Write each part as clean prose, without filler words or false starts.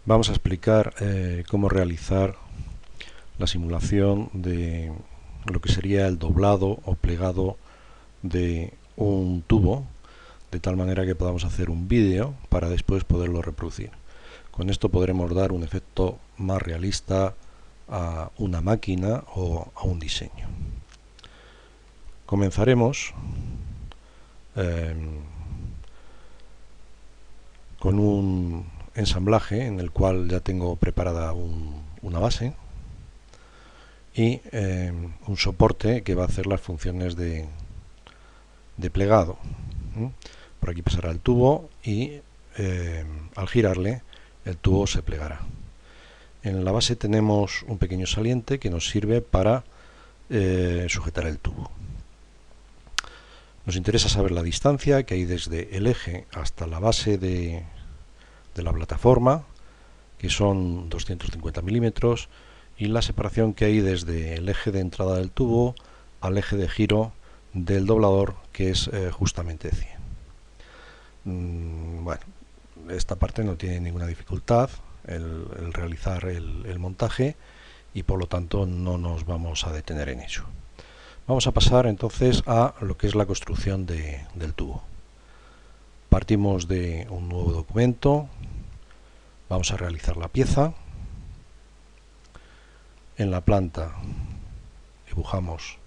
Vamos a explicar cómo realizar la simulación de lo que sería el doblado o plegado de un tubo, de tal manera que podamos hacer un vídeo para después poderlo reproducir. Con esto podremos dar un efecto más realista a una máquina o a un diseño. Comenzaremos con un ensamblaje en el cual ya tengo preparada una base y un soporte que va a hacer las funciones de plegado. Por aquí pasará el tubo y al girarle el tubo se plegará. En la base tenemos un pequeño saliente que nos sirve para sujetar el tubo. Nos interesa saber la distancia que hay desde el eje hasta la base de la plataforma, que son 250 milímetros, y la separación que hay desde el eje de entrada del tubo al eje de giro del doblador, que es justamente 100. Bueno, esta parte no tiene ninguna dificultad el realizar el montaje, y por lo tanto no nos vamos a detener en ello. Vamos a pasar entonces a lo que es la construcción del tubo. Partimos de un nuevo documento, vamos a realizar la pieza. En la planta dibujamos,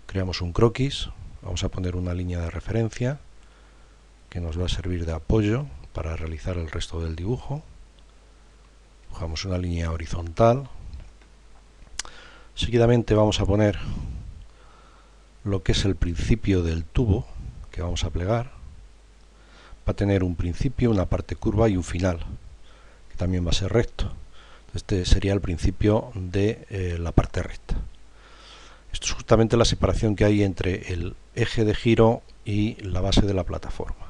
creamos un croquis, vamos a poner una línea de referencia que nos va a servir de apoyo para realizar el resto del dibujo. Dibujamos una línea horizontal. Seguidamente vamos a poner lo que es el principio del tubo que vamos a plegar. Va a tener un principio, una parte curva y un final, que también va a ser recto. Este sería el principio de la parte recta. Esto es justamente la separación que hay entre el eje de giro y la base de la plataforma.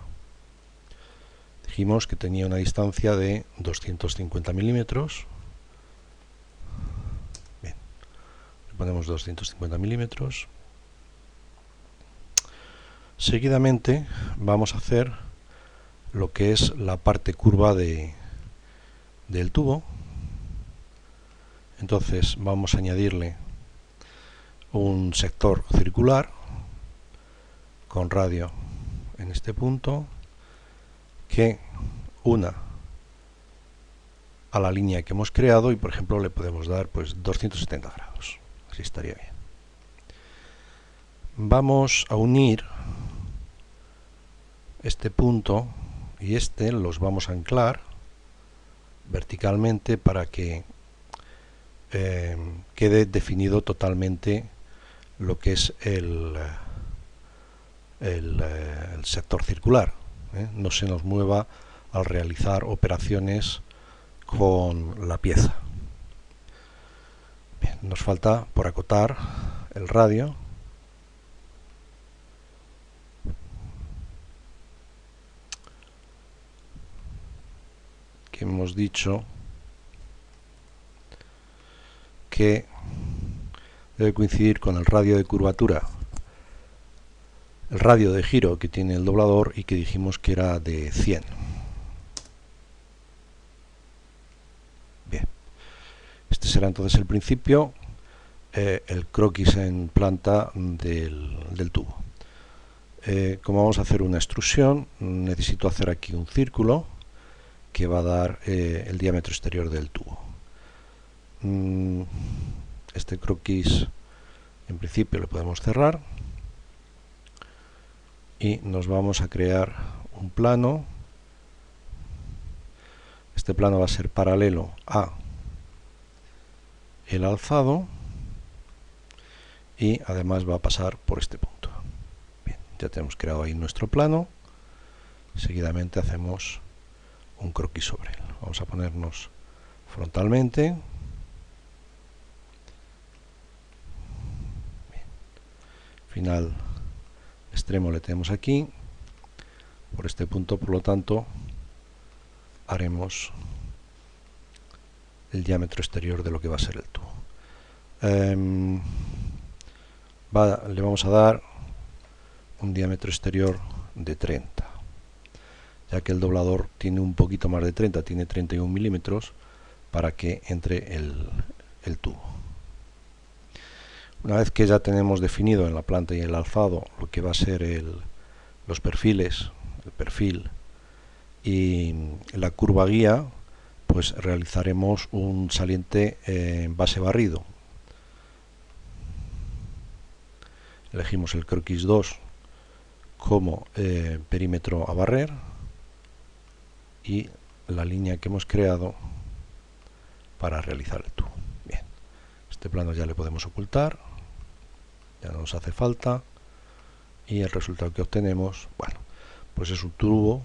Dijimos que tenía una distancia de 250 milímetros. Bien, le ponemos 250 milímetros. Seguidamente vamos a hacer lo que es la parte curva del tubo. Entonces vamos a añadirle un sector circular con radio en este punto que una a la línea que hemos creado, y por ejemplo le podemos dar pues 270 grados, así estaría bien. Vamos a unir este punto y este, los vamos a anclar verticalmente para que quede definido totalmente lo que es el sector circular, no se nos mueva al realizar operaciones con la pieza. Bien, nos falta por acotar el radio. Que hemos dicho que debe coincidir con el radio de curvatura, el radio de giro que tiene el doblador, y que dijimos que era de 100. Bien, este será entonces el principio, el croquis en planta del tubo. Como vamos a hacer una extrusión, necesito hacer aquí un círculo que va a dar el diámetro exterior del tubo. Este croquis en principio lo podemos cerrar y nos vamos a crear un plano. Este plano va a ser paralelo a el alzado y además va a pasar por este punto. Bien, ya tenemos creado ahí nuestro plano. Seguidamente hacemos un croquis sobre él. Vamos a ponernos frontalmente. Bien. Final extremo le tenemos aquí. Por este punto, por lo tanto, haremos el diámetro exterior de lo que va a ser el tubo. Le vamos a dar un diámetro exterior de 30. ya que el doblador tiene un poquito más de 30, tiene 31 milímetros para que entre el tubo. Una vez que ya tenemos definido en la planta y el alzado lo que va a ser los perfiles, el perfil y la curva guía, pues realizaremos un saliente en base barrido. Elegimos el croquis 2 como perímetro a barrer y la línea que hemos creado para realizar el tubo. Bien, este plano ya le podemos ocultar, ya no nos hace falta, y el resultado que obtenemos, bueno, pues es un tubo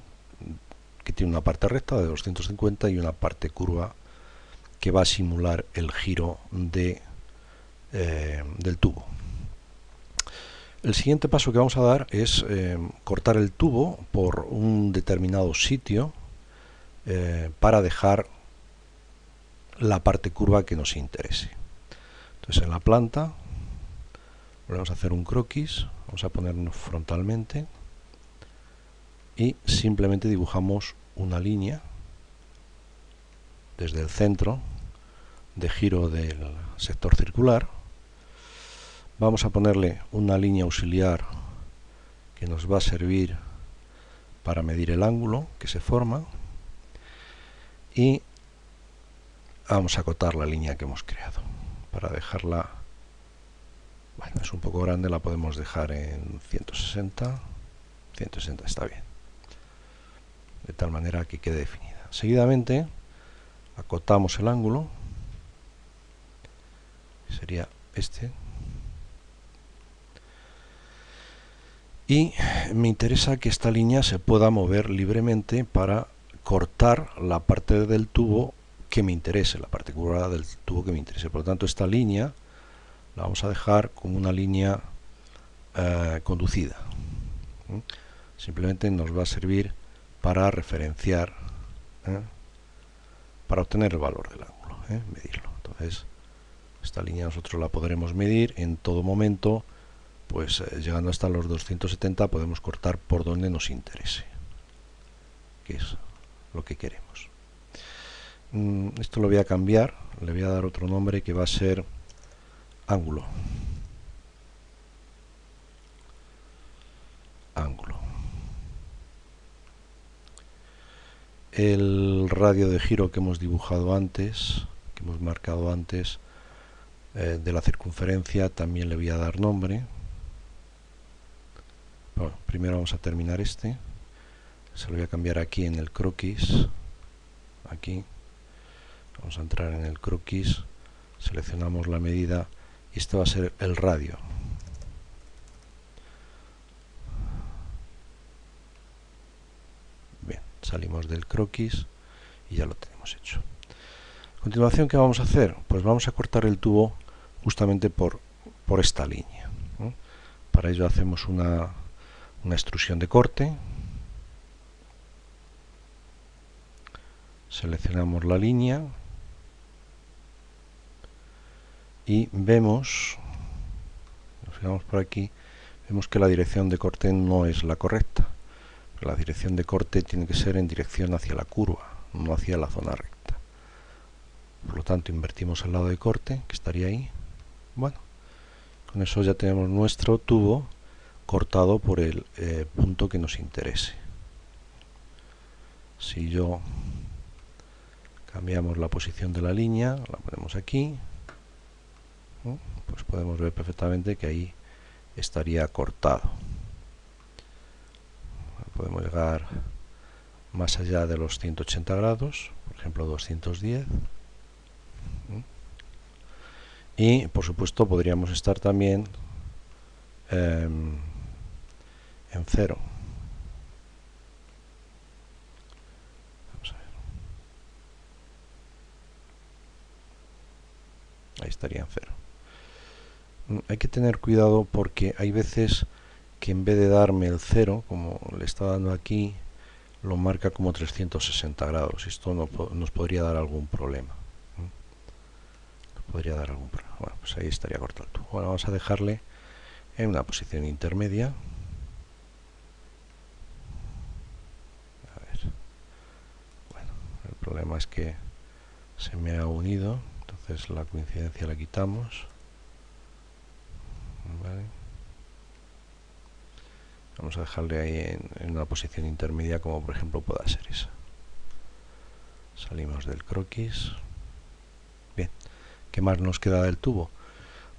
que tiene una parte recta de 250 y una parte curva que va a simular el giro del tubo. El siguiente paso que vamos a dar es cortar el tubo por un determinado sitio para dejar la parte curva que nos interese. Entonces en la planta vamos a hacer un croquis, vamos a ponernos frontalmente y simplemente dibujamos una línea desde el centro de giro del sector circular. Vamos a ponerle una línea auxiliar que nos va a servir para medir el ángulo que se forma y vamos a acotar la línea que hemos creado para dejarla, bueno, es un poco grande, la podemos dejar en 160, 160 está bien, de tal manera que quede definida. Seguidamente acotamos el ángulo, que sería este, y me interesa que esta línea se pueda mover libremente para cortar la parte del tubo que me interese, la parte curvada del tubo que me interese. Por lo tanto, esta línea la vamos a dejar como una línea conducida. Simplemente nos va a servir para referenciar, para obtener el valor del ángulo, medirlo. Entonces, esta línea nosotros la podremos medir en todo momento, pues llegando hasta los 270 podemos cortar por donde nos interese, que es lo que queremos. Esto lo voy a cambiar, le voy a dar otro nombre que va a ser ángulo. El radio de giro que hemos dibujado antes, que hemos marcado antes, de la circunferencia, también le voy a dar nombre. Bueno, primero vamos a terminar este, se lo voy a cambiar aquí en el croquis, aquí, vamos a entrar en el croquis, seleccionamos la medida y este va a ser el radio. Bien, salimos del croquis y ya lo tenemos hecho. A continuación, ¿qué vamos a hacer? Pues vamos a cortar el tubo justamente por esta línea, ¿no? Para ello hacemos una extrusión de corte, seleccionamos la línea y vemos, nos fijamos por aquí, vemos que la dirección de corte no es la correcta. La dirección de corte tiene que ser en dirección hacia la curva, no hacia la zona recta. Por lo tanto, invertimos el lado de corte, que estaría ahí. Bueno, con eso ya tenemos nuestro tubo cortado por el punto que nos interese. Si yo cambiamos la posición de la línea, la ponemos aquí, pues podemos ver perfectamente que ahí estaría cortado. Podemos llegar más allá de los 180 grados, por ejemplo 210. Y por supuesto podríamos estar también en cero. Vamos a ver. Ahí estaría en cero. Hay que tener cuidado porque hay veces que en vez de darme el 0, como le está dando aquí, lo marca como 360 grados. Esto nos podría dar algún problema. Bueno, pues ahí estaría cortado el tubo. Bueno, vamos a dejarle en una posición intermedia. A ver. problema es que se me ha unido, entonces la coincidencia la quitamos. Vale. Vamos a dejarle ahí en una posición intermedia, como por ejemplo pueda ser esa. Salimos del croquis. Bien, ¿qué más nos queda del tubo?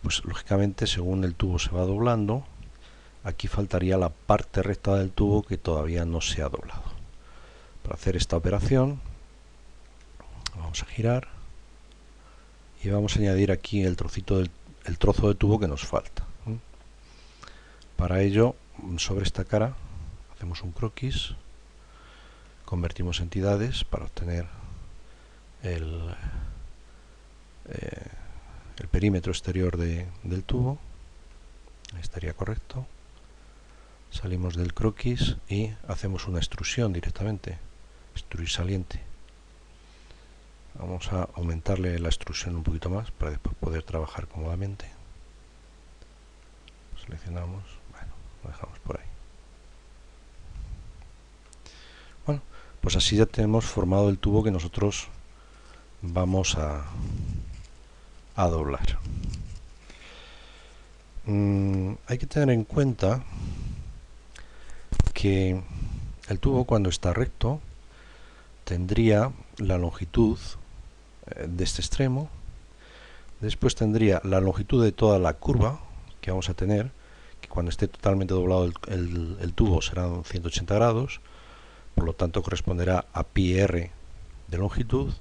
Pues lógicamente, según el tubo se va doblando, aquí faltaría la parte recta del tubo que todavía no se ha doblado. Para hacer esta operación vamos a girar y vamos a añadir aquí el trozo de tubo que nos falta. Para ello, sobre esta cara hacemos un croquis, convertimos entidades para obtener el perímetro exterior del tubo. Ahí estaría correcto. Salimos del croquis y hacemos una extrusión directamente, extruir saliente. Vamos a aumentarle la extrusión un poquito más para después poder trabajar cómodamente. Seleccionamos, bueno, lo dejamos por ahí. Bueno, pues así ya tenemos formado el tubo que nosotros vamos a doblar. Hay que tener en cuenta que el tubo, cuando está recto, tendría la longitud de este extremo, después tendría la longitud de toda la curva que vamos a tener, que cuando esté totalmente doblado el tubo serán 180 grados, por lo tanto corresponderá a pi r de longitud,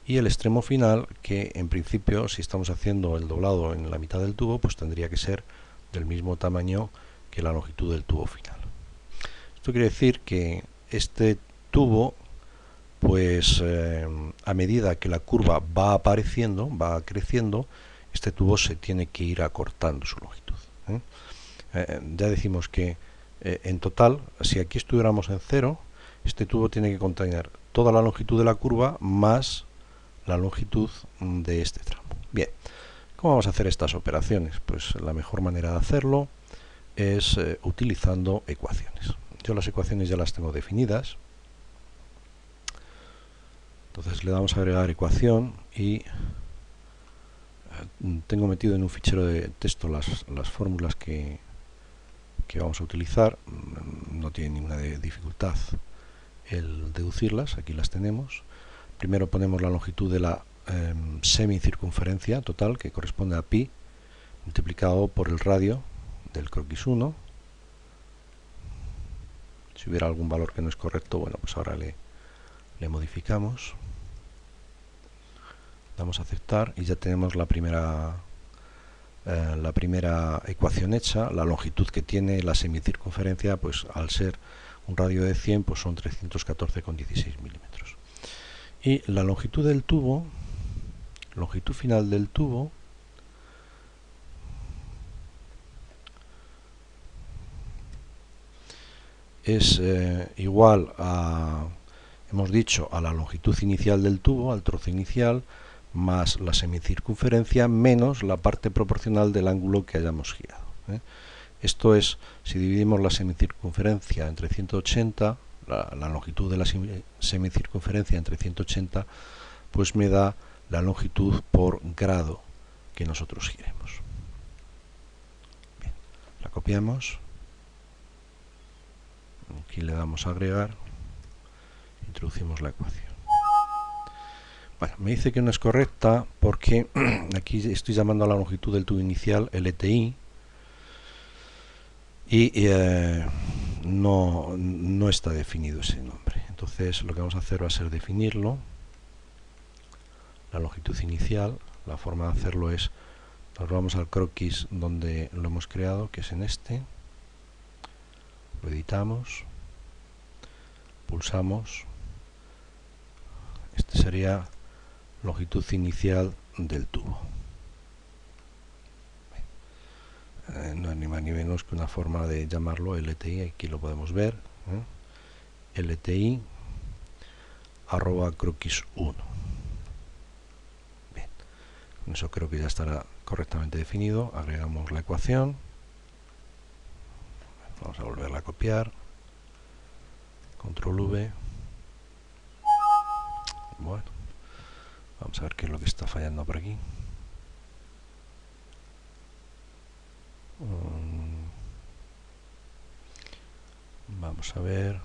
y el extremo final, que en principio, si estamos haciendo el doblado en la mitad del tubo, pues tendría que ser del mismo tamaño que la longitud del tubo final. Esto quiere decir que este tubo, pues a medida que la curva va apareciendo, va creciendo, este tubo se tiene que ir acortando su longitud. Ya decimos que en total, si aquí estuviéramos en 0, este tubo tiene que contener toda la longitud de la curva más la longitud de este tramo. Bien, ¿cómo vamos a hacer estas operaciones? Pues la mejor manera de hacerlo es utilizando ecuaciones. Yo las ecuaciones ya las tengo definidas. Entonces le damos a agregar ecuación y tengo metido en un fichero de texto las fórmulas que vamos a utilizar. No tiene ninguna dificultad el deducirlas, aquí las tenemos. Primero ponemos la longitud de la semicircunferencia total, que corresponde a pi, multiplicado por el radio del croquis 1. Si hubiera algún valor que no es correcto, bueno, pues ahora le modificamos. Damos a aceptar y ya tenemos la primera ecuación hecha. La longitud que tiene la semicircunferencia, pues al ser un radio de 100, pues son 314,16 milímetros. Y la longitud del tubo, longitud final del tubo, es igual a, hemos dicho, a la longitud inicial del tubo, al trozo inicial, más la semicircunferencia menos la parte proporcional del ángulo que hayamos girado. Esto es, si dividimos la semicircunferencia entre 180, la longitud de la semicircunferencia entre 180, pues me da la longitud por grado que nosotros giremos. Bien, la copiamos. Aquí le damos a agregar. Introducimos la ecuación. Bueno, me dice que no es correcta porque aquí estoy llamando a la longitud del tubo inicial LTI y no está definido ese nombre. Entonces lo que vamos a hacer va a ser definirlo. La longitud inicial, la forma de hacerlo es, nos vamos al croquis donde lo hemos creado, que es en este, lo editamos, pulsamos, este sería longitud inicial del tubo. No es ni más ni menos que una forma de llamarlo LTI, aquí lo podemos ver, LTI arroba croquis 1. Bien, con eso creo que ya estará correctamente definido. Agregamos la ecuación, vamos a volverla a copiar, control V. Bueno, vamos a ver qué es lo que está fallando por aquí. Vamos a ver.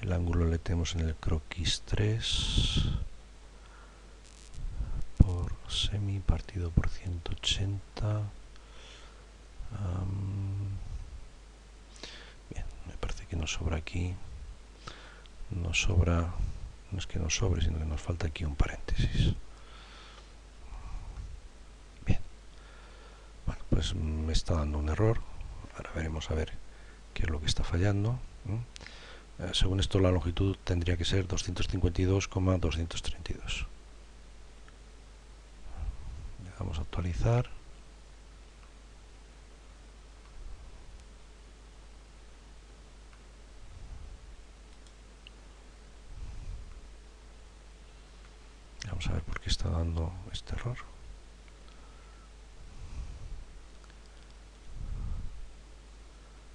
El ángulo le tenemos en el croquis 3 por semi partido por 180. Bien, me parece que nos sobra aquí. Nos sobra, no es que nos sobre, sino que nos falta aquí un paréntesis. Bien, bueno, pues me está dando un error. Ahora veremos a ver qué es lo que está fallando. Según esto, la longitud tendría que ser 252,232. Le damos a actualizar. Vamos a ver por qué está dando este error.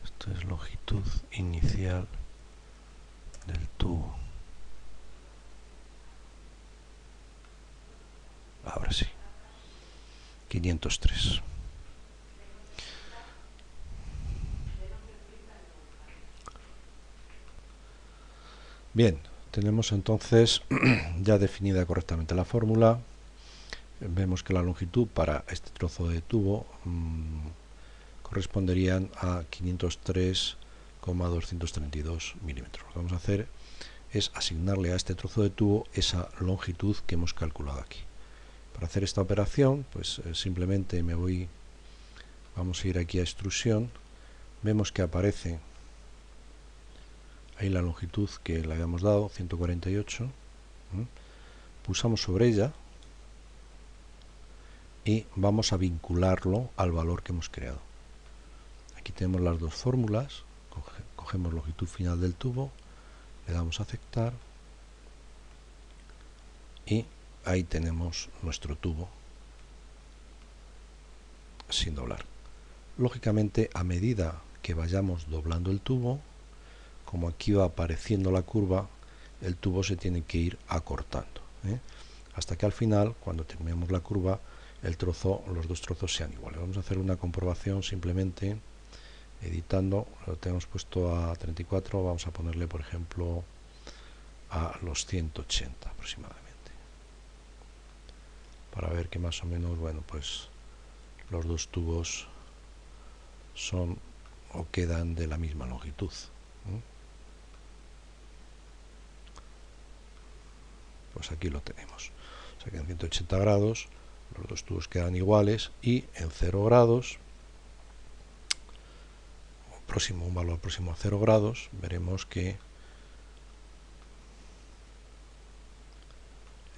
Esto es longitud inicial del tubo. Ahora sí. 503. Bien, tenemos entonces ya definida correctamente la fórmula. Vemos que la longitud para este trozo de tubo corresponderían a 503,232 milímetros. Lo que vamos a hacer es asignarle a este trozo de tubo esa longitud que hemos calculado aquí. Para hacer esta operación, pues simplemente vamos a ir aquí a extrusión, vemos que aparece ahí la longitud que le habíamos dado, 148, pulsamos sobre ella y vamos a vincularlo al valor que hemos creado. Aquí tenemos las dos fórmulas, cogemos longitud final del tubo, le damos a aceptar y ahí tenemos nuestro tubo sin doblar. Lógicamente, a medida que vayamos doblando el tubo, como aquí va apareciendo la curva, el tubo se tiene que ir acortando, hasta que al final, cuando terminemos la curva, los dos trozos sean iguales. Vamos a hacer una comprobación simplemente editando. Lo tenemos puesto a 34, vamos a ponerle, por ejemplo, a los 180 aproximadamente, para ver que más o menos, bueno, pues los dos tubos son o quedan de la misma longitud. Pues aquí lo tenemos. O sea que en 180 grados los dos tubos quedan iguales y en 0 grados, un valor próximo a 0 grados, veremos que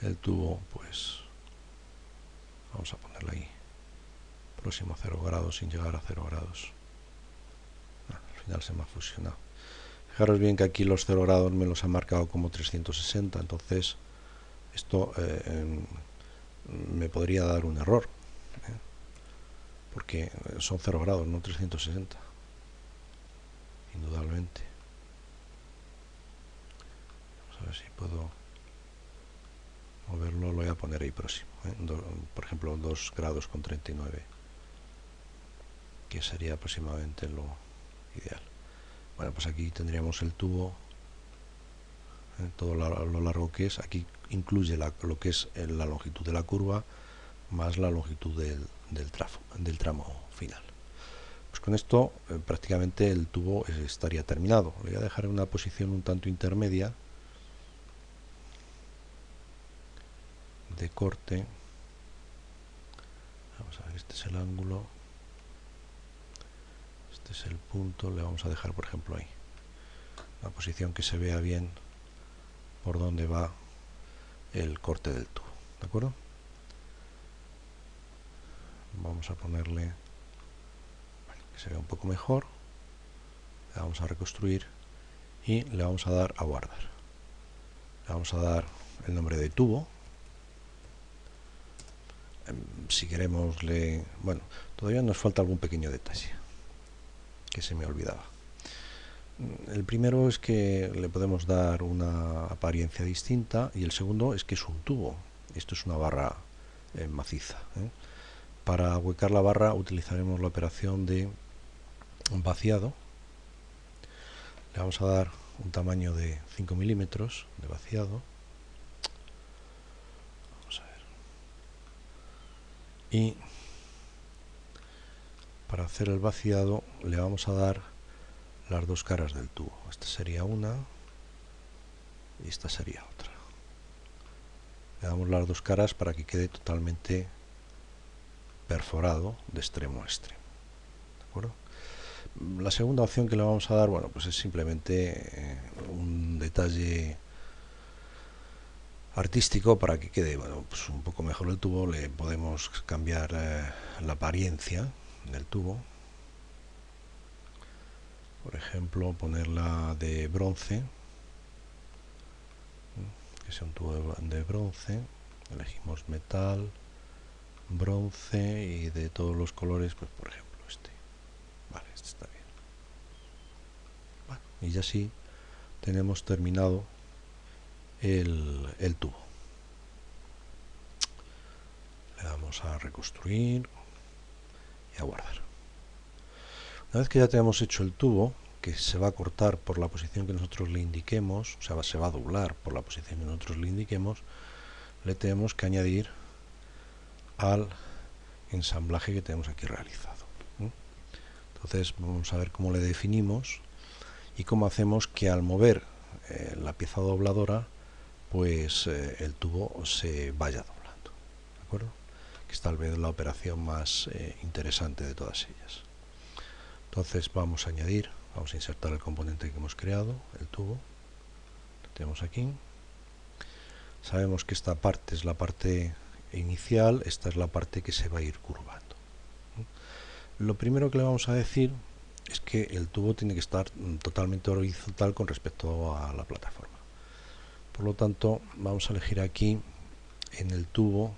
el tubo, pues vamos a ponerlo ahí, próximo a 0 grados sin llegar a 0 grados. Al final se me ha fusionado. Fijaros bien que aquí los 0 grados me los ha marcado como 360, entonces esto me podría dar un error, porque son 0 grados, no 360, indudablemente. Vamos a ver si puedo moverlo, lo voy a poner ahí próximo, por ejemplo 2 grados con 39, que sería aproximadamente lo ideal. Bueno, pues aquí tendríamos el tubo, todo lo largo que es. Aquí incluye lo que es la longitud de la curva más la longitud del tramo final. Pues con esto prácticamente el tubo estaría terminado. Lo voy a dejar en una posición un tanto intermedia de corte. Vamos a ver, este es el ángulo, este es el punto, le vamos a dejar por ejemplo ahí, una posición que se vea bien por dónde va el corte del tubo, ¿de acuerdo? Vamos a ponerle, bueno, que se vea un poco mejor, le vamos a reconstruir y le vamos a dar a guardar. Le vamos a dar el nombre de tubo. Si queremos bueno, todavía nos falta algún pequeño detalle que se me olvidaba. El primero es que le podemos dar una apariencia distinta y el segundo es que es un tubo. Esto es una barra maciza. Para ahuecar la barra utilizaremos la operación de vaciado. Le vamos a dar un tamaño de 5 milímetros de vaciado. Vamos a ver. Y para hacer el vaciado le vamos a dar las dos caras del tubo. Esta sería una y esta sería otra. Le damos las dos caras para que quede totalmente perforado de extremo a extremo. ¿De acuerdo? La segunda opción que le vamos a dar, bueno, pues es simplemente un detalle artístico para que quede, bueno, pues un poco mejor el tubo. Le podemos cambiar la apariencia del tubo. Por ejemplo, ponerla de bronce, que sea un tubo de bronce. Elegimos metal, bronce y de todos los colores, pues por ejemplo este. Vale, este está bien. Bueno, y ya sí tenemos terminado el tubo. Le damos a reconstruir y a guardar. Una vez que ya tenemos hecho el tubo, que se va a cortar por la posición que nosotros le indiquemos, o sea, se va a doblar por la posición que nosotros le indiquemos, le tenemos que añadir al ensamblaje que tenemos aquí realizado. Entonces vamos a ver cómo le definimos y cómo hacemos que al mover la pieza dobladora, pues el tubo se vaya doblando. ¿De acuerdo? Que es tal vez la operación más interesante de todas ellas. Entonces vamos a añadir, vamos a insertar el componente que hemos creado, el tubo. Lo tenemos aquí. Sabemos que esta parte es la parte inicial, esta es la parte que se va a ir curvando. Lo primero que le vamos a decir es que el tubo tiene que estar totalmente horizontal con respecto a la plataforma. Por lo tanto, vamos a elegir aquí en el tubo,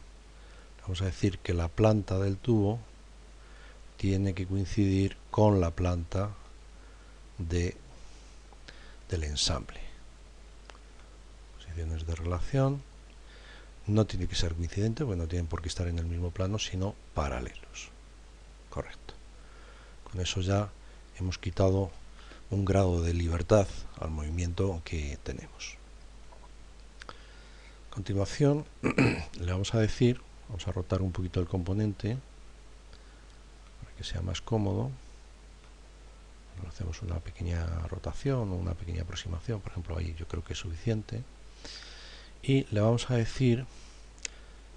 vamos a decir que la planta del tubo tiene que coincidir con la planta del ensamble. Posiciones de relación. No tiene que ser coincidente, porque no tienen por qué estar en el mismo plano, sino paralelos. Correcto. Con eso ya hemos quitado un grado de libertad al movimiento que tenemos. A continuación le vamos a decir, vamos a rotar un poquito el componente para que sea más cómodo. Hacemos una pequeña rotación o una pequeña aproximación, por ejemplo ahí yo creo que es suficiente. Y le vamos a decir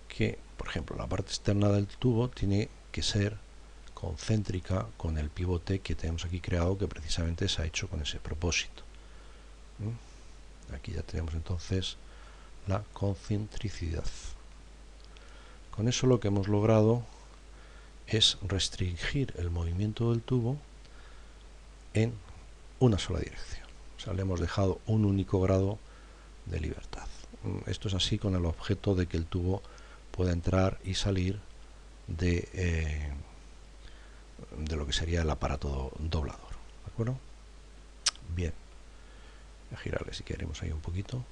que, por ejemplo, la parte externa del tubo tiene que ser concéntrica con el pivote que tenemos aquí creado, que precisamente se ha hecho con ese propósito. Aquí ya tenemos entonces la concentricidad. Con eso lo que hemos logrado es restringir el movimiento del tubo en una sola dirección. O sea, le hemos dejado un único grado de libertad. Esto es así con el objeto de que el tubo pueda entrar y salir de lo que sería el aparato doblador. ¿De acuerdo? Bien. Voy a girarle si queremos ahí un poquito.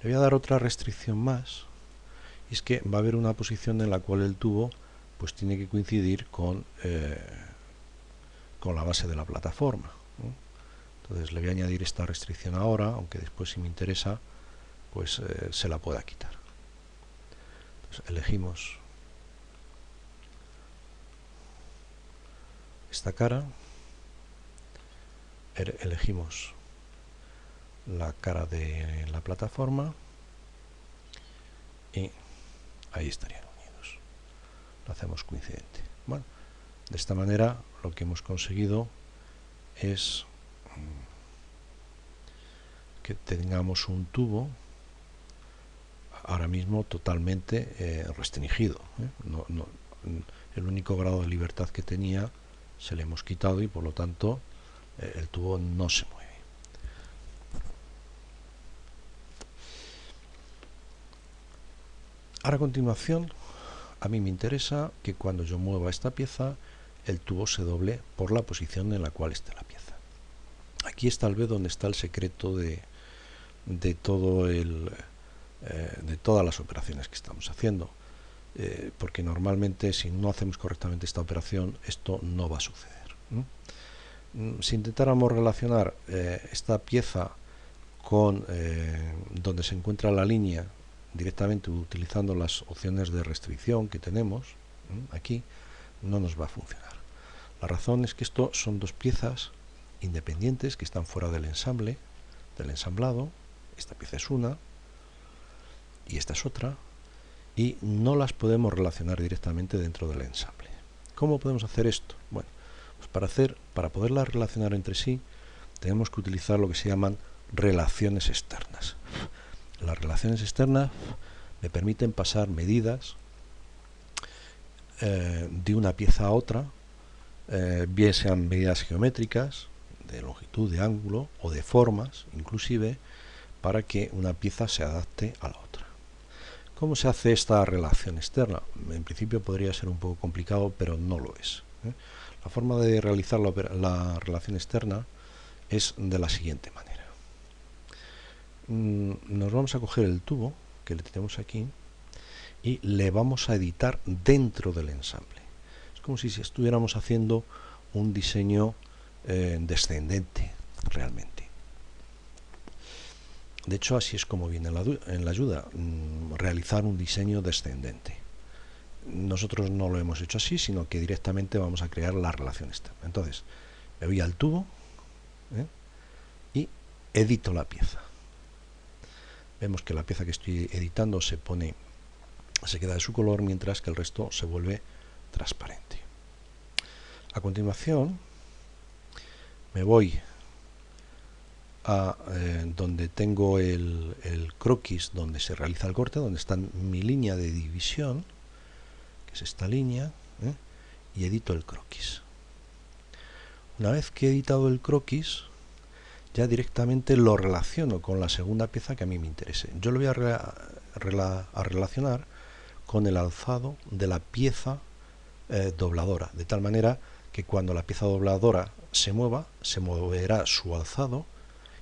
Le voy a dar otra restricción más, y es que va a haber una posición en la cual el tubo pues tiene que coincidir con la base de la plataforma. Entonces le voy a añadir esta restricción ahora, aunque después si me interesa pues se la pueda quitar. Entonces, elegimos esta cara, elegimos la cara de la plataforma y ahí estarían unidos. Lo hacemos coincidente. Bueno, de esta manera lo que hemos conseguido es que tengamos un tubo ahora mismo totalmente restringido. El único grado de libertad que tenía se le hemos quitado y por lo tanto el tubo no se mueve. Ahora a continuación a mí me interesa que cuando yo mueva esta pieza el tubo se doble por la posición en la cual esté la pieza. aquí es tal vez donde está el secreto de todo de todas las operaciones que estamos haciendo, porque normalmente si no hacemos correctamente esta operación esto no va a suceder. Si intentáramos relacionar esta pieza con donde se encuentra la línea directamente utilizando las opciones de restricción que tenemos aquí, no nos va a funcionar. La razón es que esto son dos piezas independientes que están fuera del ensamble, del ensamblado. Esta pieza es una y esta es otra, y no las podemos relacionar directamente dentro del ensamble. ¿Cómo podemos hacer esto? Bueno, pues para poderlas relacionar entre sí tenemos que utilizar lo que se llaman relaciones externas. Las relaciones externas me permiten pasar medidas de una pieza a otra, bien sean medidas geométricas, de longitud, de ángulo o de formas, inclusive, para que una pieza se adapte a la otra. ¿Cómo se hace esta relación externa? En principio podría ser un poco complicado, pero no lo es. La forma de realizar la relación externa es de la siguiente manera. Nos vamos a coger el tubo que le tenemos aquí y le vamos a editar dentro del ensamble. Es como si estuviéramos haciendo un diseño descendente realmente. De hecho, así es como viene en la ayuda, realizar un diseño descendente. Nosotros no lo hemos hecho así, sino que directamente vamos a crear la relación externa. Entonces, me voy al tubo y edito la pieza. Vemos que la pieza que estoy editando se queda de su color, mientras que el resto se vuelve transparente. A continuación, me voy a donde tengo el croquis, donde se realiza el corte, donde está mi línea de división, que es esta línea, y edito el croquis. Una vez que he editado el croquis, ya directamente lo relaciono con la segunda pieza que a mí me interese. Yo lo voy a relacionar con el alzado de la pieza dobladora, de tal manera que cuando la pieza dobladora se mueva, se moverá su alzado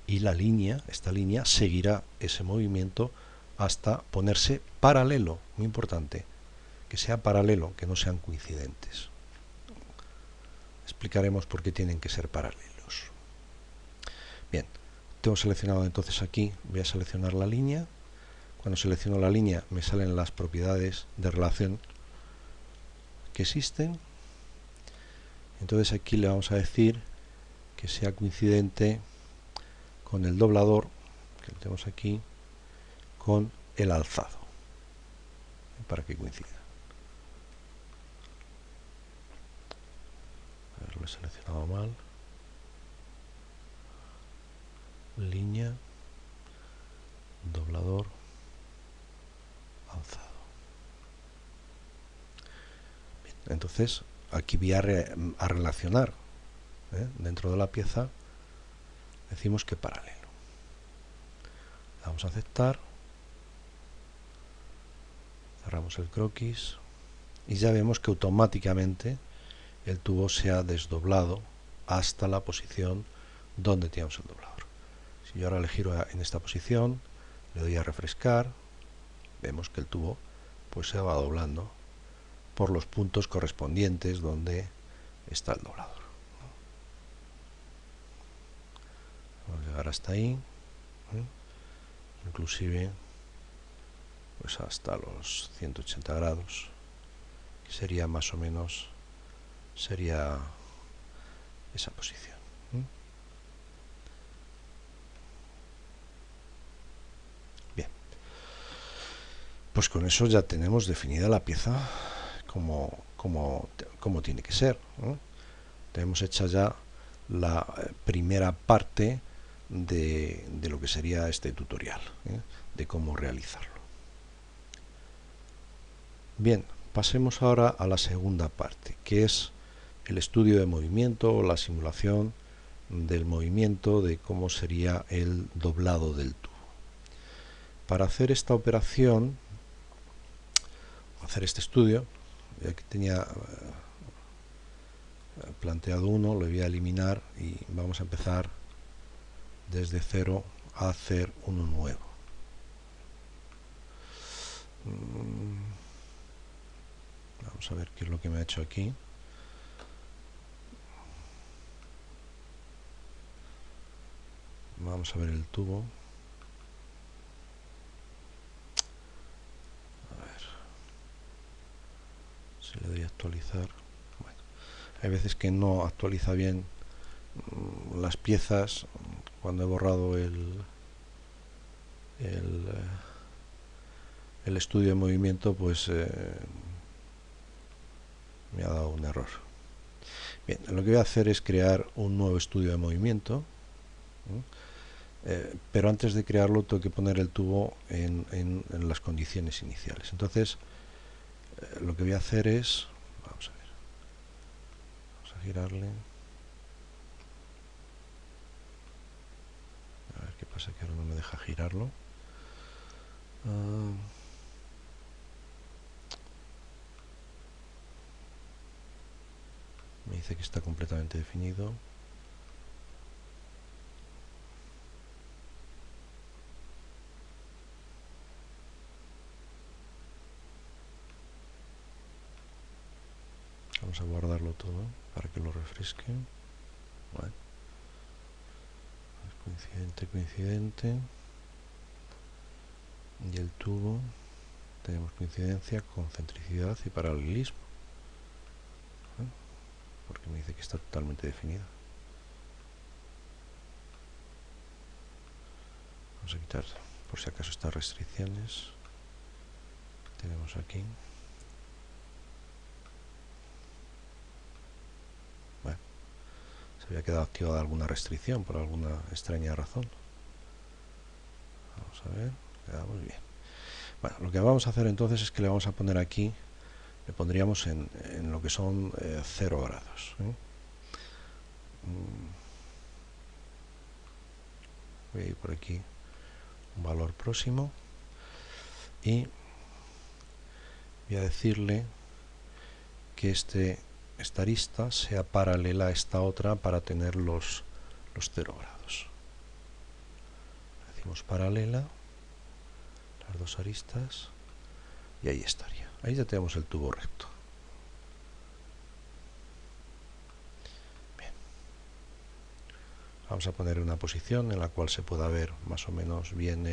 y la línea, esta línea, seguirá ese movimiento hasta ponerse paralelo. Muy importante, que sea paralelo, que no sean coincidentes. Explicaremos por qué tienen que ser paralelos. Bien, tengo seleccionado entonces aquí, voy a seleccionar la línea. Cuando selecciono la línea me salen las propiedades de relación que existen. Entonces aquí le vamos a decir que sea coincidente con el doblador, que lo tenemos aquí, con el alzado, para que coincida. A ver, lo he seleccionado mal. Línea, doblador, alzado. Bien, entonces aquí voy a relacionar dentro de la pieza, decimos que paralelo. Vamos a aceptar, cerramos el croquis y ya vemos que automáticamente el tubo se ha desdoblado hasta la posición donde teníamos el doblador. Si yo ahora le giro en esta posición, le doy a refrescar, vemos que el tubo pues se va doblando por los puntos correspondientes donde está el doblador. Vamos a llegar hasta ahí, inclusive pues hasta los 180 grados, que sería más o menos esa posición. Bien, pues con eso ya tenemos definida la pieza como tiene que ser, ¿no? Tenemos hecha ya la primera parte de lo que sería este tutorial, de cómo realizarlo. Bien, pasemos ahora a la segunda parte, que es el estudio de movimiento o la simulación del movimiento, de cómo sería el doblado del tubo. Para hacer esta operación, hacer este estudio, ya que tenía planteado uno, lo voy a eliminar y vamos a empezar desde cero a hacer uno nuevo. Vamos a ver qué es lo que me ha hecho aquí. Vamos a ver el tubo. A ver si le doy a actualizar. Bueno, hay veces que no actualiza bien las piezas cuando he borrado el estudio de movimiento, pues me ha dado un error. Bien, lo que voy a hacer es crear un nuevo estudio de movimiento, pero antes de crearlo tengo que poner el tubo en las condiciones iniciales. Entonces lo que voy a hacer es, vamos a girarle, a ver qué pasa, que ahora no me deja girarlo. Me dice que está completamente definido. Vamos a guardarlo todo para que lo refresque. Bueno. Coincidente. Y el tubo tenemos coincidencia, concentricidad y paralelismo. Porque me dice que está totalmente definida. Vamos a quitar por si acaso estas restricciones que tenemos aquí. Bueno, se había quedado activada alguna restricción por alguna extraña razón. Vamos a ver, quedamos bien. Bueno, lo que vamos a hacer entonces es que le vamos a poner aquí, le pondríamos en lo que son 0 grados. Voy a ir por aquí un valor próximo y voy a decirle que esta arista sea paralela a esta otra para tener los 0 grados. Decimos paralela, las dos aristas, y ahí estaría. Ahí ya tenemos el tubo recto. Bien. Vamos a poner una posición en la cual se pueda ver más o menos bien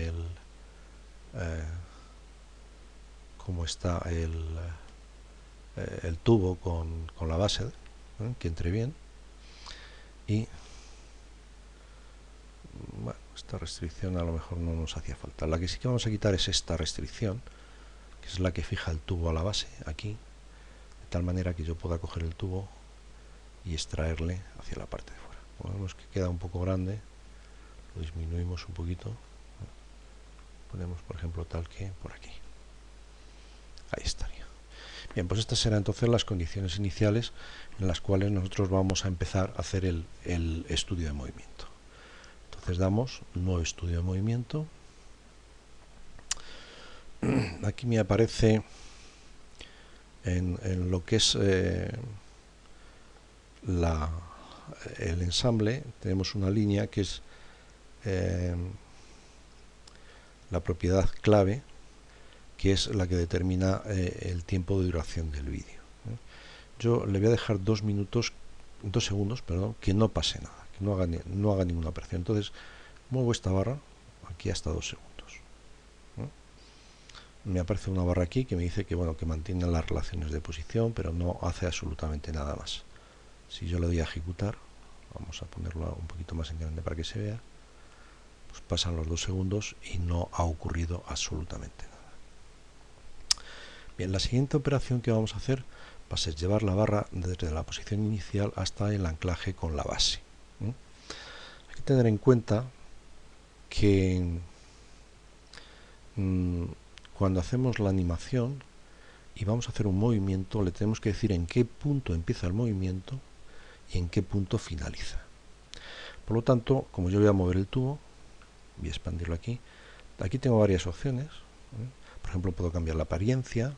cómo está el tubo con la base, que entre bien. Y bueno, esta restricción a lo mejor no nos hacía falta. La que sí que vamos a quitar es esta restricción, que es la que fija el tubo a la base, aquí, de tal manera que yo pueda coger el tubo y extraerle hacia la parte de fuera. Como vemos que queda un poco grande, lo disminuimos un poquito, ponemos por ejemplo tal que por aquí. Ahí estaría. Bien, pues estas serán entonces las condiciones iniciales en las cuales nosotros vamos a empezar a hacer el estudio de movimiento. Entonces damos nuevo estudio de movimiento. Aquí me aparece en lo que es el ensamble, tenemos una línea que es la propiedad clave, que es la que determina el tiempo de duración del vídeo. Yo le voy a dejar 2 segundos, perdón, que no pase nada, que no haga ninguna operación. Entonces muevo esta barra aquí hasta 2 segundos. Me aparece una barra aquí que me dice que bueno, que mantiene las relaciones de posición, pero no hace absolutamente nada más. Si yo le doy a ejecutar, vamos a ponerlo un poquito más en grande para que se vea, pues pasan los 2 segundos y no ha ocurrido absolutamente nada. Bien, la siguiente operación que vamos a hacer va a ser llevar la barra desde la posición inicial hasta el anclaje con la base. Hay que tener en cuenta que cuando hacemos la animación y vamos a hacer un movimiento, le tenemos que decir en qué punto empieza el movimiento y en qué punto finaliza. Por lo tanto, como yo voy a mover el tubo, voy a expandirlo aquí. Aquí tengo varias opciones. Por ejemplo, puedo cambiar la apariencia,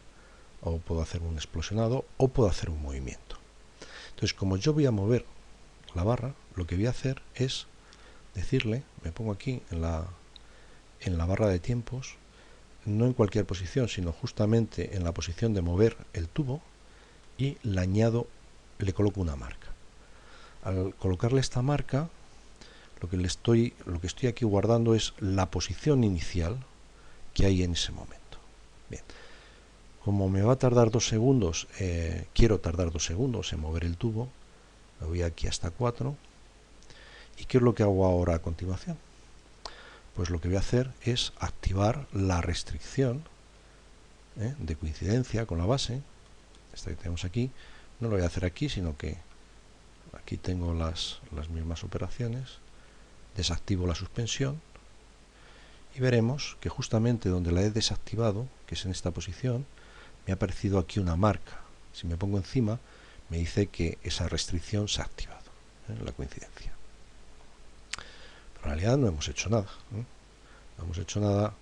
o puedo hacer un explosionado, o puedo hacer un movimiento. Entonces, como yo voy a mover la barra, lo que voy a hacer es decirle, me pongo aquí en la barra de tiempos, no en cualquier posición, sino justamente en la posición de mover el tubo, y le coloco una marca. Al colocarle esta marca, lo que estoy aquí guardando es la posición inicial que hay en ese momento. Bien, como me va a tardar 2 segundos, quiero tardar 2 segundos en mover el tubo, me voy aquí hasta 4. ¿Y qué es lo que hago ahora a continuación? Pues lo que voy a hacer es activar la restricción de coincidencia con la base, esta que tenemos aquí. No lo voy a hacer aquí, sino que aquí tengo las mismas operaciones. Desactivo la suspensión y veremos que justamente donde la he desactivado, que es en esta posición, me ha aparecido aquí una marca. Si me pongo encima, me dice que esa restricción se ha activado, la coincidencia. Pero en realidad no hemos hecho nada. No hemos hecho nada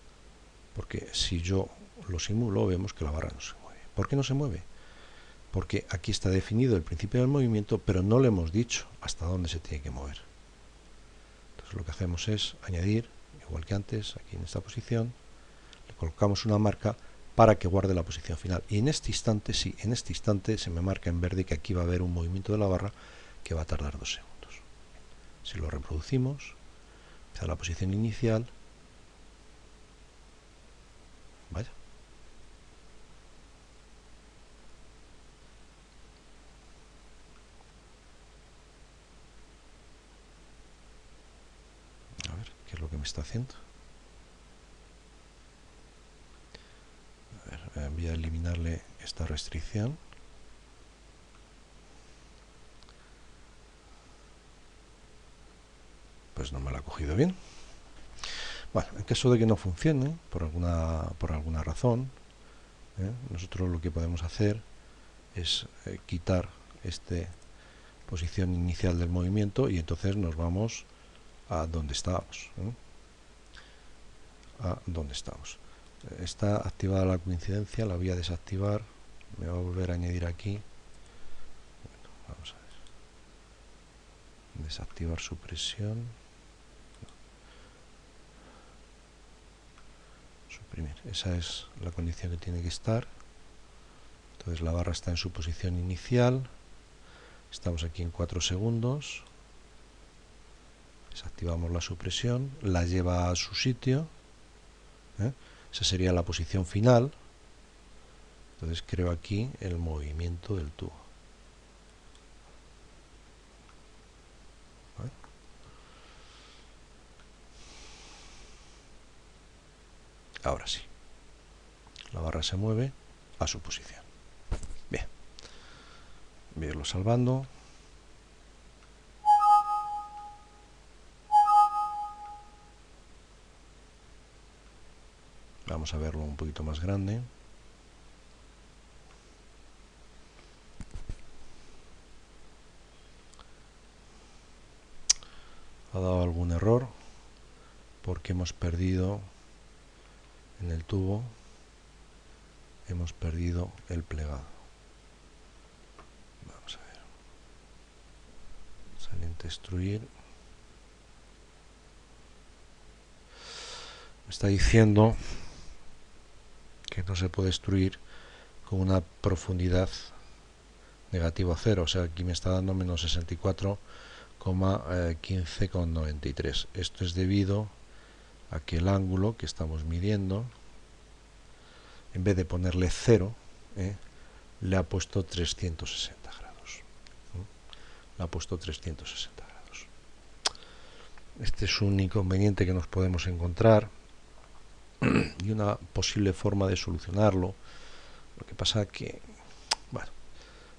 porque si yo lo simulo, vemos que la barra no se mueve. ¿Por qué no se mueve? Porque aquí está definido el principio del movimiento, pero no le hemos dicho hasta dónde se tiene que mover. Entonces lo que hacemos es añadir, igual que antes, aquí en esta posición, le colocamos una marca para que guarde la posición final. Y en este instante, sí, en este instante se me marca en verde que aquí va a haber un movimiento de la barra que va a tardar 2 segundos. Si lo reproducimos, empieza la posición inicial. Vaya. A ver, ¿qué es lo que me está haciendo? A ver, voy a eliminarle esta restricción. Pues no me la ha cogido bien. Bueno, en caso de que no funcione, por alguna razón, nosotros lo que podemos hacer es quitar esta posición inicial del movimiento y entonces nos vamos a donde estábamos. A donde estamos. Está activada la coincidencia, la voy a desactivar, me va a volver a añadir aquí. Bueno, vamos a ver. Desactivar supresión. Suprimir. Esa es la condición que tiene que estar. Entonces la barra está en su posición inicial. Estamos aquí en 4 segundos. Desactivamos la supresión, la lleva a su sitio. Esa sería la posición final. Entonces creo aquí el movimiento del tubo. ¿Vale? Ahora sí. La barra se mueve a su posición. Bien. Voy a irlo salvando. Vamos a verlo un poquito más grande. Ha dado algún error porque hemos perdido en el tubo, hemos perdido el plegado. Vamos a ver. Saliente extruir. Me está diciendo que no se puede extruir con una profundidad negativa 0, o sea, aquí me está dando menos 64,15,93. Esto es debido a que el ángulo que estamos midiendo, en vez de ponerle 0, le ha puesto 360 grados. Le ha puesto 360 grados. Este es un inconveniente que nos podemos encontrar y una posible forma de solucionarlo. Lo que pasa que, bueno,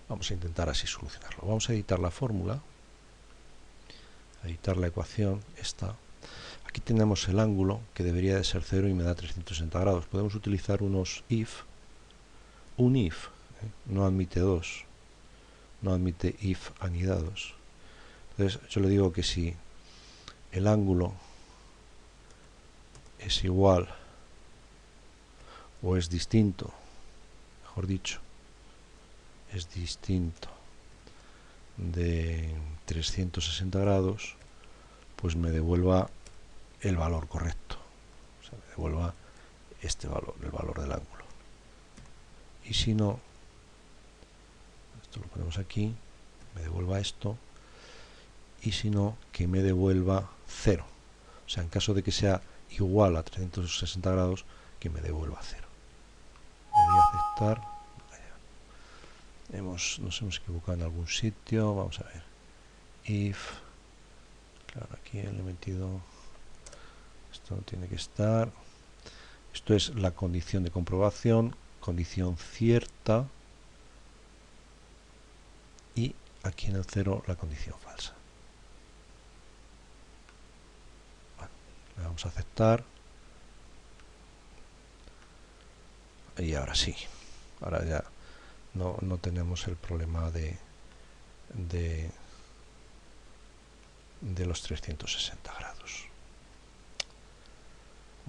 vamos a intentar así solucionarlo. Vamos a editar la fórmula, a editar la ecuación, esta. Aquí tenemos el ángulo que debería de ser 0 y me da 360 grados. Podemos utilizar unos if, un if, no admite dos, no admite if anidados. Entonces yo le digo que si el ángulo es igual o es distinto, mejor dicho, es distinto de 360 grados, pues me devuelva el valor correcto, o sea, me devuelva este valor, el valor del ángulo. Y si no, esto lo ponemos aquí, me devuelva esto, y si no, que me devuelva 0. O sea, en caso de que sea igual a 360 grados, que me devuelva 0. Le voy a aceptar. Nos hemos equivocado en algún sitio. Vamos a ver. If. Claro, aquí le he metido. Esto no tiene que estar. Esto es la condición de comprobación. Condición cierta. Y aquí en el 0 la condición falsa. Bueno, le vamos a aceptar. Y ahora sí. Ahora ya no tenemos el problema de los 360 grados.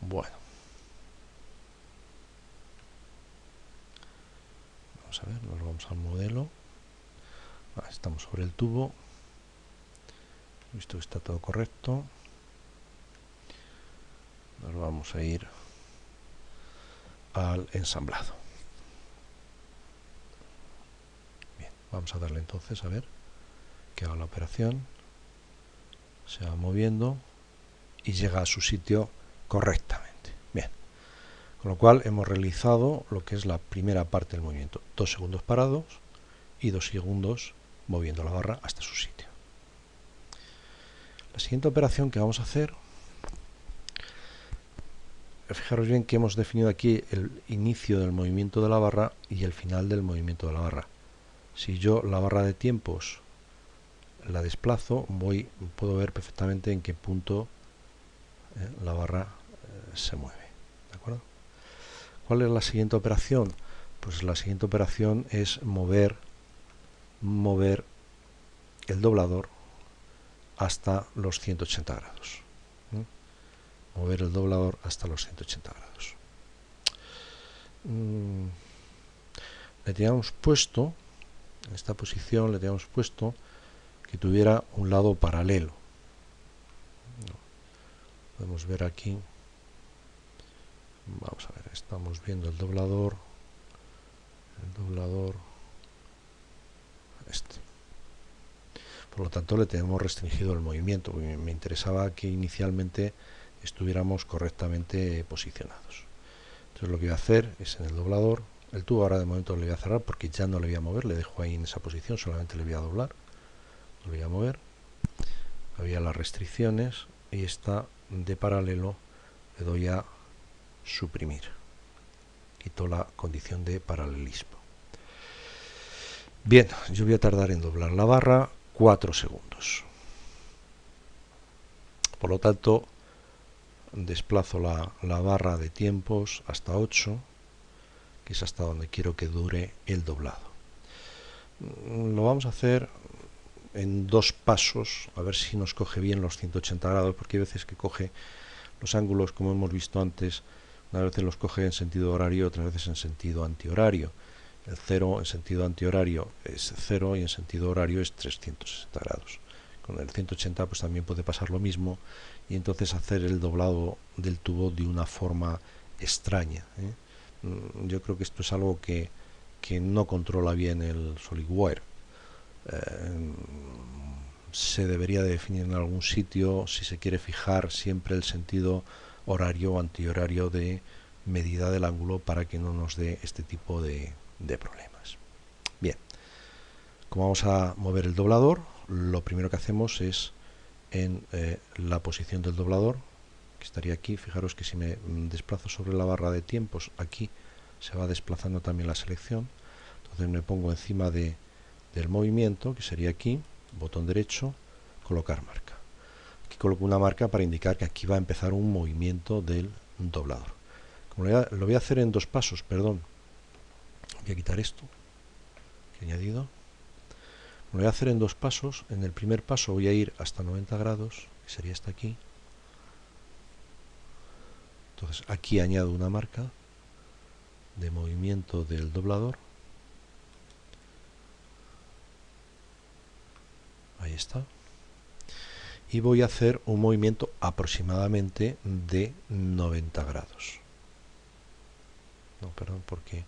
Bueno, vamos a ver, nos vamos al modelo. Estamos sobre el tubo, visto que está todo correcto. Nos vamos a ir al ensamblado. Bien, vamos a darle entonces a ver que haga la operación, se va moviendo y llega a su sitio correctamente. Bien, con lo cual hemos realizado lo que es la primera parte del movimiento, 2 segundos parados y 2 segundos moviendo la barra hasta su sitio. La siguiente operación que vamos a hacer, fijaros bien que hemos definido aquí el inicio del movimiento de la barra y el final del movimiento de la barra. Si yo la barra de tiempos la desplazo, puedo ver perfectamente en qué punto la barra se mueve. ¿De acuerdo? ¿Cuál es la siguiente operación? Pues la siguiente operación es mover el doblador hasta los 180 grados. Mover el doblador hasta los 180 grados. Le teníamos puesto, en esta posición le teníamos puesto que tuviera un lado paralelo. Podemos ver aquí, vamos a ver, estamos viendo el doblador, este. Por lo tanto le tenemos restringido el movimiento, porque me interesaba que inicialmente estuviéramos correctamente posicionados. Entonces lo que voy a hacer es en el doblador, el tubo ahora de momento le voy a cerrar porque ya no le voy a mover, le dejo ahí en esa posición, solamente le voy a doblar, lo voy a mover, había las restricciones y está de paralelo, le doy a suprimir, quito la condición de paralelismo. Bien, yo voy a tardar en doblar la barra 4 segundos. Por lo tanto, desplazo la barra de tiempos hasta 8, que es hasta donde quiero que dure el doblado. Lo vamos a hacer en 2 pasos, a ver si nos coge bien los 180 grados, porque hay veces que coge los ángulos, como hemos visto antes, unas veces los coge en sentido horario, otras veces en sentido antihorario. El 0 en sentido antihorario es 0 y en sentido horario es 360 grados. Con el 180 pues también puede pasar lo mismo y entonces hacer el doblado del tubo de una forma extraña. Yo creo que esto es algo que no controla bien el SolidWire. Se debería de definir en algún sitio si se quiere fijar siempre el sentido horario o antihorario de medida del ángulo para que no nos dé este tipo de problemas. Bien, como vamos a mover el doblador, lo primero que hacemos es en la posición del doblador, que estaría aquí. Fijaros que si me desplazo sobre la barra de tiempos, aquí se va desplazando también la selección. Entonces me pongo encima del movimiento, que sería aquí, botón derecho, colocar marca. Aquí coloco una marca para indicar que aquí va a empezar un movimiento del doblador. Como lo voy a hacer en 2 pasos, perdón, voy a quitar esto que he añadido. Lo voy a hacer en 2 pasos. En el primer paso voy a ir hasta 90 grados, que sería hasta aquí. Entonces aquí añado una marca de movimiento del doblador. Ahí está. y voy a hacer un movimiento aproximadamente de 90 grados. No, perdón, porque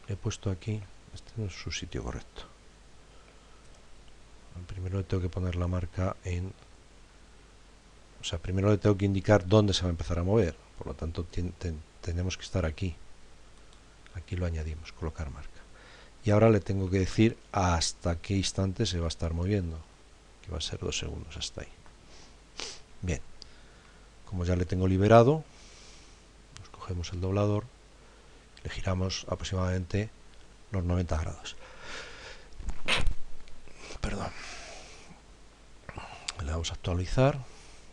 he puesto aquí, este no es su sitio correcto. Primero le tengo que poner la marca en... O sea, primero le tengo que indicar dónde se va a empezar a mover. Por lo tanto, tenemos que estar aquí. Aquí lo añadimos, colocar marca. Y ahora le tengo que decir hasta qué instante se va a estar moviendo, que va a ser 2 segundos hasta ahí. Bien, como ya le tengo liberado, nos cogemos el doblador, le giramos aproximadamente los 90 grados. Perdón. Le vamos a actualizar.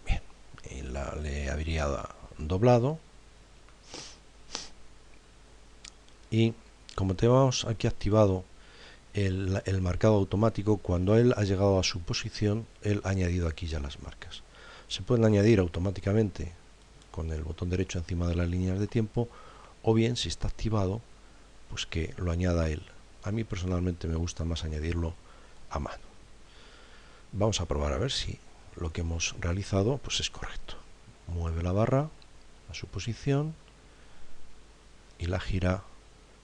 Bien, y le habría doblado. Y como tenemos aquí activado el marcado automático, cuando él ha llegado a su posición, él ha añadido aquí ya las marcas. Se pueden añadir automáticamente con el botón derecho encima de las líneas de tiempo, o bien, si está activado, pues que lo añada él. A mí personalmente me gusta más añadirlo a mano. Vamos a probar a ver si lo que hemos realizado pues es correcto. Mueve la barra a su posición y la gira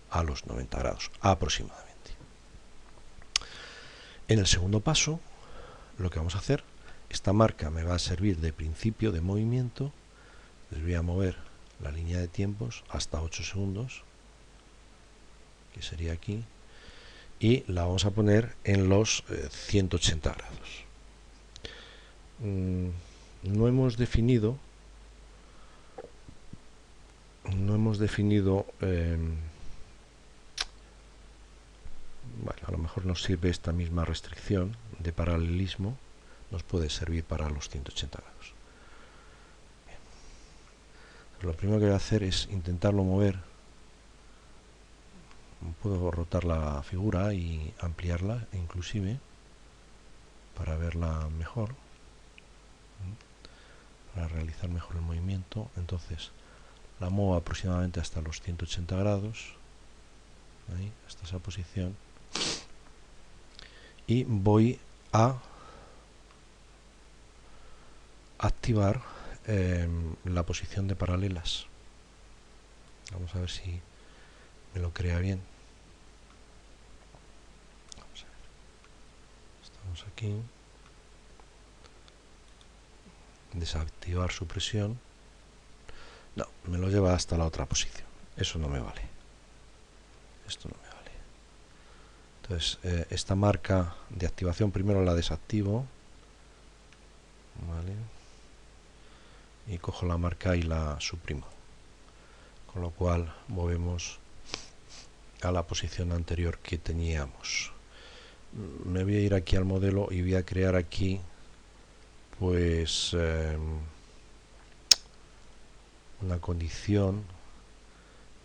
a los 90 grados aproximadamente. En el segundo paso, lo que vamos a hacer, esta marca me va a servir de principio de movimiento. Les voy a mover la línea de tiempos hasta 8 segundos, que sería aquí, y la vamos a poner en los 180 grados. No hemos definido bueno, a lo mejor nos sirve esta misma restricción de paralelismo, nos puede servir para los 180 grados. Bien. Lo primero que voy a hacer es intentarlo mover. Puedo rotar la figura y ampliarla inclusive para verla mejor, para realizar mejor el movimiento. Entonces la muevo aproximadamente hasta los 180 grados, ahí, hasta esa posición, y voy a activar la posición de paralelas. Vamos a ver si me lo crea bien. Vamos a ver. Estamos aquí. Desactivar supresión. No, me lo lleva hasta la otra posición. Eso no me vale. Esto no me vale. Entonces, esta marca de activación primero la desactivo. Vale. Y cojo la marca y la suprimo. Con lo cual movemos a la posición anterior que teníamos. Me voy a ir aquí al modelo y voy a crear aquí pues una condición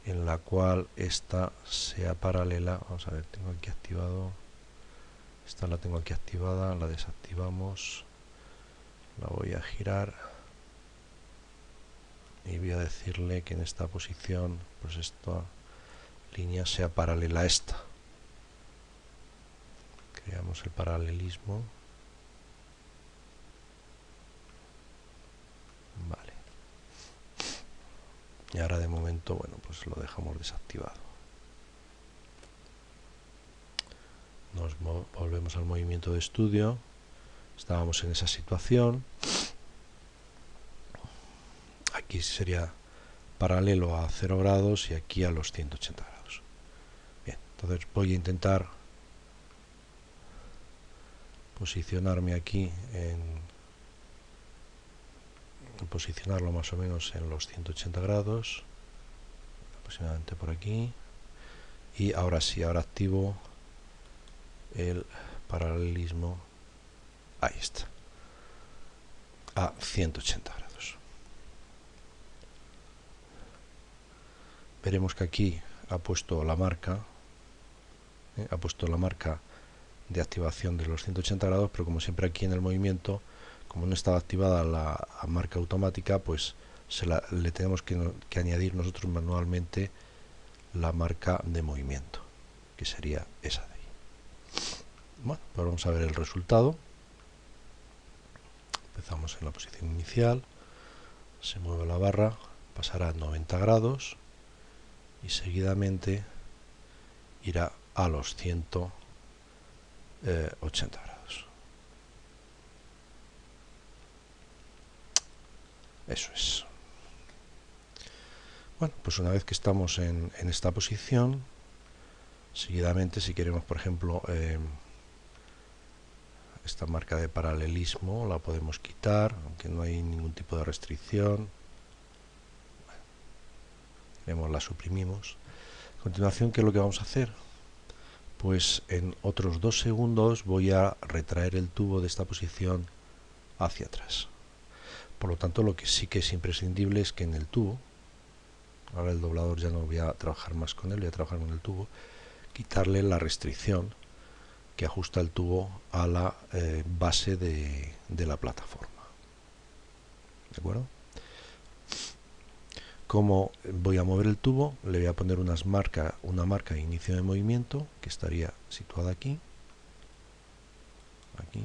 en la cual esta sea paralela. Vamos a ver, tengo aquí activado, esta la tengo aquí activada, la desactivamos, la voy a girar y voy a decirle que en esta posición pues esta línea sea paralela a esta. Creamos el paralelismo. Vale. Y ahora de momento, bueno, pues lo dejamos desactivado. Nos volvemos al movimiento de estudio. Estábamos en esa situación. Aquí sería paralelo a 0 grados y aquí a los 180 grados. Bien, entonces voy a intentar posicionarme aquí posicionarlo más o menos en los 180 grados, aproximadamente por aquí, y ahora sí, ahora activo el paralelismo, ahí está, a 180 grados. Veremos que aquí ha puesto la marca, de activación de los 180 grados, pero como siempre aquí en el movimiento, como no estaba activada la marca automática, pues le tenemos que añadir nosotros manualmente la marca de movimiento, que sería esa de ahí. Bueno, pues vamos a ver el resultado. Empezamos en la posición inicial, se mueve la barra, pasará a 90 grados y seguidamente irá a los 180 grados. Eso es. Bueno, pues una vez que estamos en esta posición, seguidamente, si queremos, por ejemplo, esta marca de paralelismo la podemos quitar, aunque no hay ningún tipo de restricción. La suprimimos. A continuación, ¿qué es lo que vamos a hacer? Pues en otros 2 segundos voy a retraer el tubo de esta posición hacia atrás. Por lo tanto, lo que sí que es imprescindible es que en el tubo, ahora el doblador ya no voy a trabajar más con él, voy a trabajar con el tubo, quitarle la restricción que ajusta el tubo a la base de la plataforma. ¿De acuerdo? Como voy a mover el tubo, le voy a poner una marca de inicio de movimiento que estaría situada aquí. Aquí.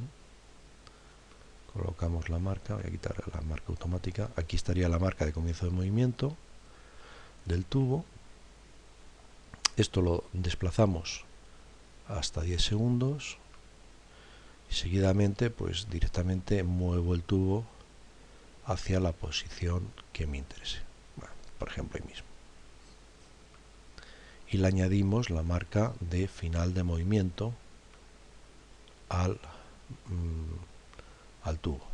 Colocamos la marca, voy a quitar la marca automática. Aquí estaría la marca de comienzo de movimiento del tubo. Esto lo desplazamos hasta 10 segundos y seguidamente pues directamente muevo el tubo hacia la posición que me interese. Bueno, por ejemplo ahí mismo. Y le añadimos la marca de final de movimiento al tubo.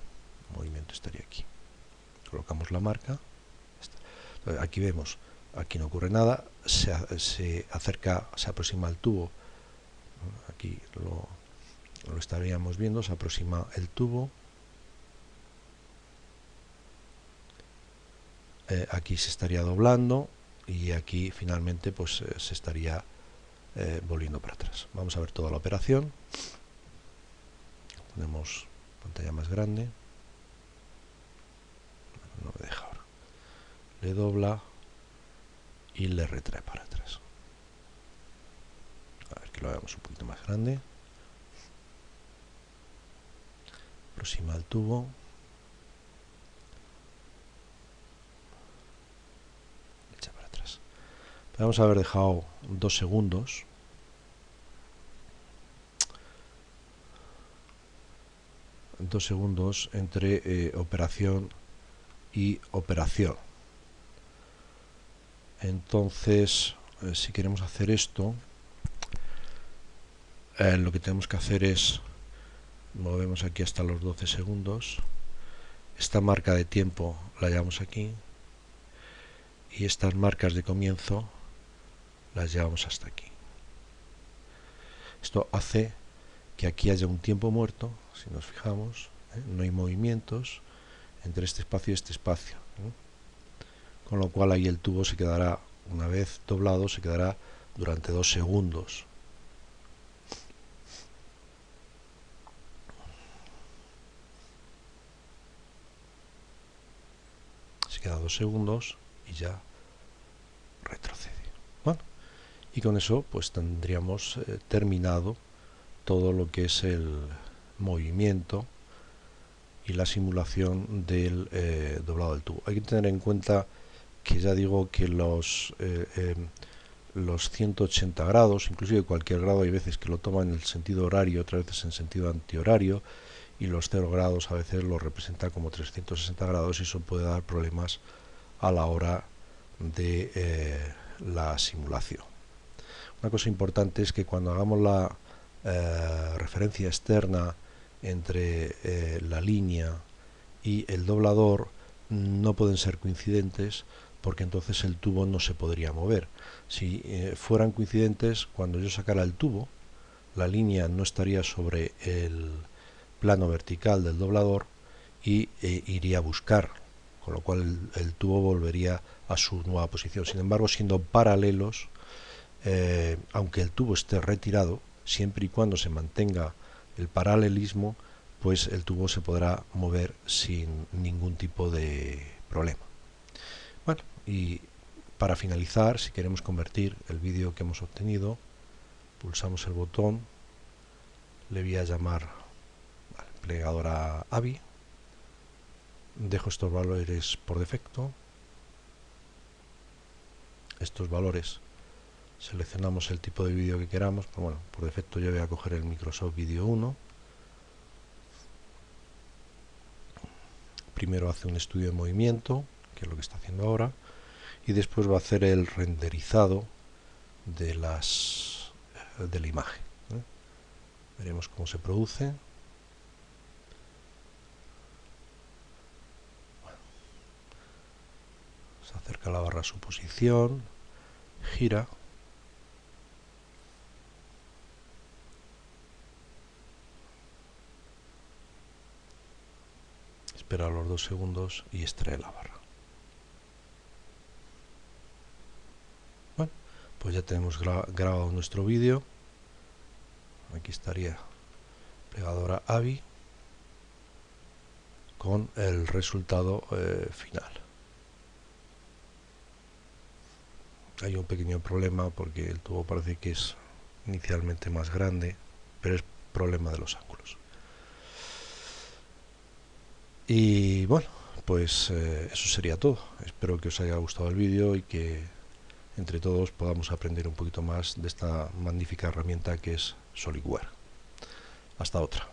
El movimiento estaría aquí. Colocamos la marca. Entonces, aquí vemos, aquí no ocurre nada, se acerca, se aproxima al tubo. Aquí lo estaríamos viendo, se aproxima el tubo. Aquí se estaría doblando y aquí finalmente pues se estaría volviendo para atrás. Vamos a ver toda la operación. Ponemos pantalla más grande. No me deja ahora. Le dobla y le retrae para atrás. A ver que lo hagamos un poquito más grande. Aproxima el tubo. Echa para atrás. Vamos a haber dejado 2 segundos. Entre operación y operación. Entonces, si queremos hacer esto, lo que tenemos que hacer es movemos aquí hasta los 12 segundos. Esta marca de tiempo la llevamos aquí y estas marcas de comienzo las llevamos hasta aquí. Esto hace que aquí haya un tiempo muerto, si nos fijamos, no hay movimientos entre este espacio y este espacio, con lo cual ahí el tubo se quedará, una vez doblado, se quedará durante 2 segundos. Se queda 2 segundos y ya retrocede. Bueno, y con eso pues tendríamos terminado todo lo que es el movimiento y la simulación del doblado del tubo. Hay que tener en cuenta que ya digo que los 180 grados, inclusive cualquier grado, hay veces que lo toman en el sentido horario, otras veces en sentido antihorario, y los 0 grados a veces lo representa como 360 grados y eso puede dar problemas a la hora de la simulación. Una cosa importante es que cuando hagamos la referencia externa entre la línea y el doblador no pueden ser coincidentes porque entonces el tubo no se podría mover. Si fueran coincidentes, cuando yo sacara el tubo, la línea no estaría sobre el plano vertical del doblador y iría a buscar, con lo cual el tubo volvería a su nueva posición. Sin embargo, siendo paralelos, aunque el tubo esté retirado, siempre y cuando se mantenga el paralelismo, pues el tubo se podrá mover sin ningún tipo de problema. Bueno, y para finalizar, si queremos convertir el vídeo que hemos obtenido, pulsamos el botón, le voy a llamar plegadora AVI, dejo estos valores por defecto. Estos valores, seleccionamos el tipo de vídeo que queramos. Pero bueno, por defecto yo voy a coger el Microsoft Video 1. Primero hace un estudio de movimiento, que es lo que está haciendo ahora, y después va a hacer el renderizado de la imagen. Veremos cómo se produce. Se acerca la barra a su posición, gira, espera los 2 segundos y extrae la barra. Bueno, pues ya tenemos grabado nuestro vídeo. Aquí estaría plegadora AVI con el resultado final. Hay un pequeño problema porque el tubo parece que es inicialmente más grande, pero es problema de los ángulos. Y bueno, pues eso sería todo. Espero que os haya gustado el vídeo y que entre todos podamos aprender un poquito más de esta magnífica herramienta que es SolidWare. Hasta otra.